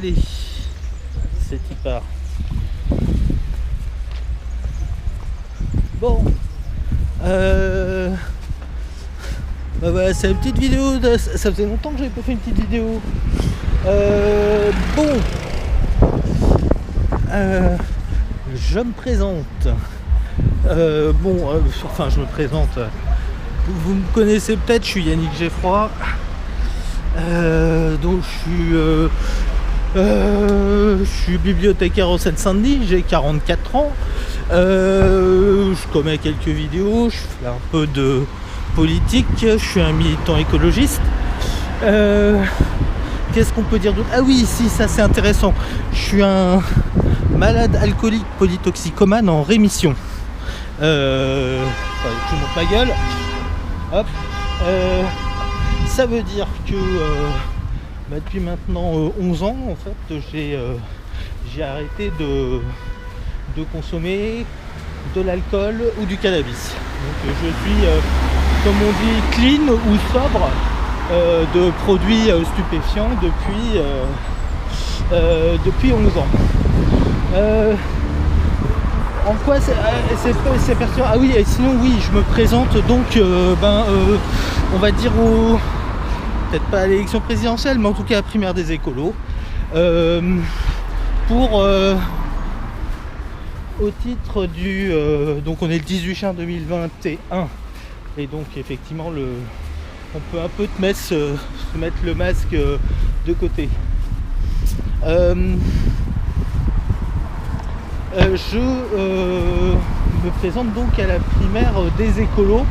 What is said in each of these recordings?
Allez, c'est y part. Bon, bah voilà, c'est une petite vidéo. Ça faisait longtemps que j'avais pas fait une petite vidéo. Bon, je me présente. Enfin, je me présente. Vous me connaissez peut-être, je suis Yannick Geffroy. Donc je suis bibliothécaire au Seine-Saint-Denis, j'ai 44 ans. Je commets quelques vidéos, je fais un peu de politique, je suis un militant écologiste. Qu'est-ce qu'on peut dire d'autre? Ah oui, si, ça c'est intéressant. Je suis un malade alcoolique polytoxicomane en rémission. Je vous montre ma gueule. Hop. Ça veut dire que depuis maintenant 11 ans, en fait, j'ai arrêté de consommer de l'alcool ou du cannabis. Donc je suis, comme on dit, clean ou sobre de produits stupéfiants depuis 11 ans. En quoi c'est pertinent? Ah oui, et sinon oui, je me présente donc on va dire peut-être pas à l'élection présidentielle, mais en tout cas à la primaire des écolos, au titre du donc on est le 18 juin 2021 et donc effectivement on peut un peu se mettre le masque de côté. Je me présente donc à la primaire des écolos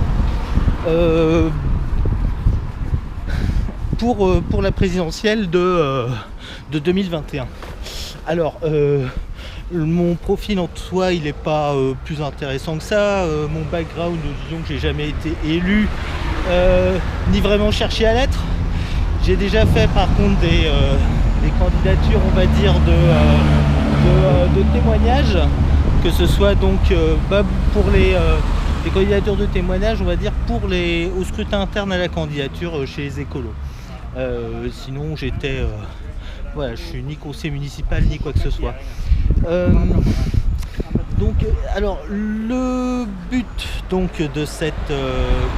pour la présidentielle de 2021. Alors mon profil en soi il n'est pas plus intéressant que ça. Mon background, disons que j'ai jamais été élu ni vraiment cherché à l'être. J'ai déjà fait par contre des candidatures, on va dire, de témoignages, que ce soit donc pour les candidatures de témoignages, on va dire, au scrutin interne à la candidature chez les écolos. Sinon j'étais je suis ni conseiller municipal ni quoi que ce soit. Donc alors le but donc de cette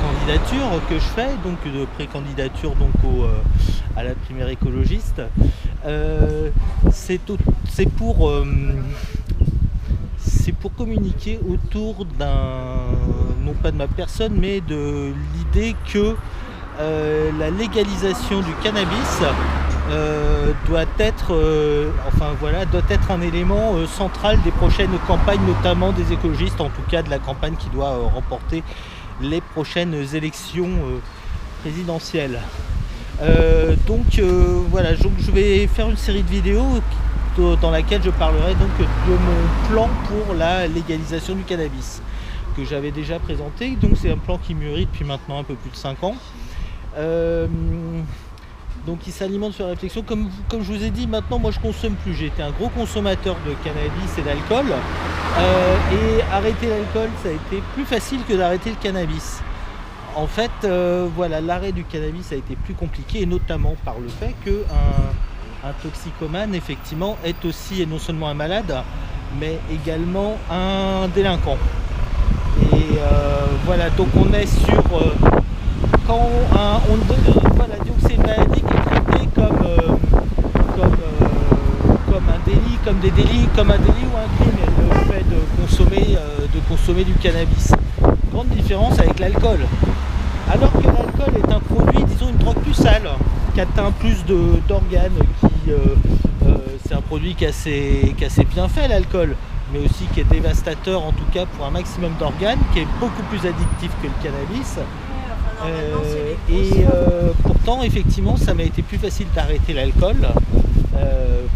candidature que je fais, donc de pré-candidature donc à la primaire écologiste, c'est pour communiquer autour non pas de ma personne, mais de l'idée que la légalisation du cannabis doit être un élément central des prochaines campagnes, notamment des écologistes, en tout cas de la campagne qui doit remporter les prochaines élections présidentielles. Donc je vais faire une série de vidéos dans laquelle je parlerai donc de mon plan pour la légalisation du cannabis que j'avais déjà présenté. Donc c'est un plan qui mûrit depuis maintenant un peu plus de 5 ans. Donc il s'alimente sur la réflexion. Comme je vous ai dit, maintenant moi je consomme plus. J'ai été un gros consommateur de cannabis et d'alcool. Et arrêter l'alcool, ça a été plus facile que d'arrêter le cannabis. En fait, l'arrêt du cannabis a été plus compliqué, et notamment par le fait qu'un toxicomane, effectivement, est aussi et non seulement un malade, mais également un délinquant. Et donc on est sur... donc c'est une maladie qui est traitée comme un délit ou un crime, le fait de consommer du cannabis. Grande différence avec l'alcool. Alors que l'alcool est un produit, disons une drogue plus sale, qui atteint plus d'organes, c'est un produit qui a ses bienfaits, l'alcool, mais aussi qui est dévastateur, en tout cas pour un maximum d'organes, qui est beaucoup plus addictif que le cannabis. Pourtant, effectivement, ça m'a été plus facile d'arrêter l'alcool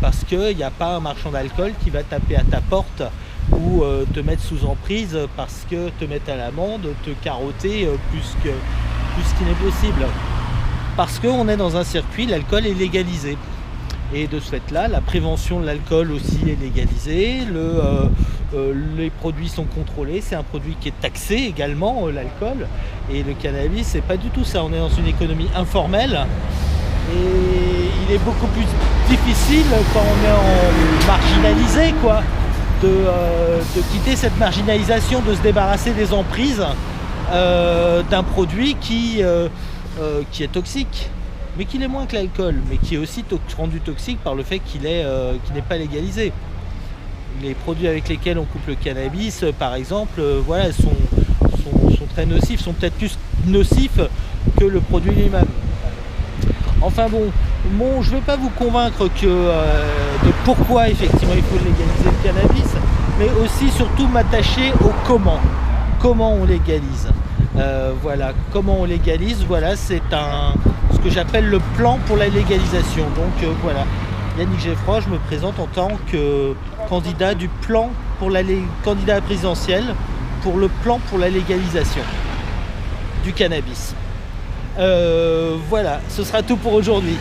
parce qu'il n'y a pas un marchand d'alcool qui va taper à ta porte ou te mettre sous emprise parce que te mettre à l'amende, te carotter plus qu'il n'est possible. Parce qu'on est dans un circuit, l'alcool est légalisé. Et de ce fait-là, la prévention de l'alcool aussi est légalisée, les produits sont contrôlés, c'est un produit qui est taxé également, l'alcool. Et le cannabis, c'est pas du tout ça, on est dans une économie informelle. Et il est beaucoup plus difficile quand on est en marginalisé, quoi, de quitter cette marginalisation, de se débarrasser des emprises d'un produit qui est toxique, mais qui l'est moins que l'alcool, mais qui est aussi rendu toxique par le fait qu'il n'est pas légalisé. Les produits avec lesquels on coupe le cannabis, par exemple, voilà, sont très nocifs, sont peut-être plus nocifs que le produit lui-même. Enfin bon, je ne vais pas vous convaincre de pourquoi effectivement il faut légaliser le cannabis, mais aussi surtout m'attacher au comment. Comment on légalise. Voilà, comment on légalise, voilà, c'est ce que j'appelle le plan pour la légalisation. Donc voilà, Yannick Geffroy, je me présente en tant que candidat du plan pour candidat présidentiel pour le plan pour la légalisation du cannabis. Voilà, ce sera tout pour aujourd'hui.